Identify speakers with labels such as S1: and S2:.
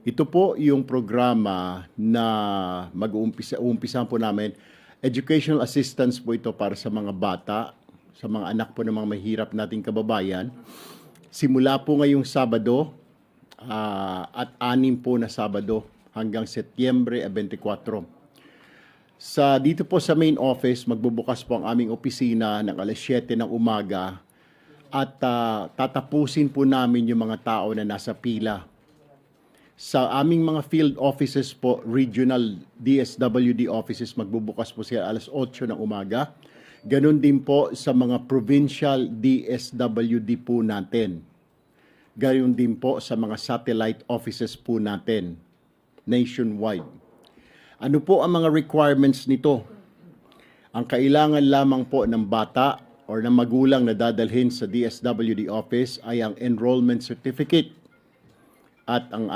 S1: Ito po yung programa na umpisahan po namin. Educational assistance po ito para sa mga bata, sa mga anak po ng mga mahirap nating kababayan. Simula po ngayong Sabado at 6 po na Sabado hanggang Setyembre 24. Dito po sa main office, magbubukas po ang aming opisina ng alas 7 ng umaga at tatapusin po namin yung mga tao na nasa pila. Sa aming mga field offices po, regional DSWD offices, magbubukas po sila alas 8 ng umaga. Ganon din po sa mga provincial DSWD po natin. Ganon din po sa mga satellite offices po natin nationwide. Ano po ang mga requirements nito? Ang kailangan lamang po ng bata or ng magulang na dadalhin sa DSWD office ay ang enrollment certificate at ang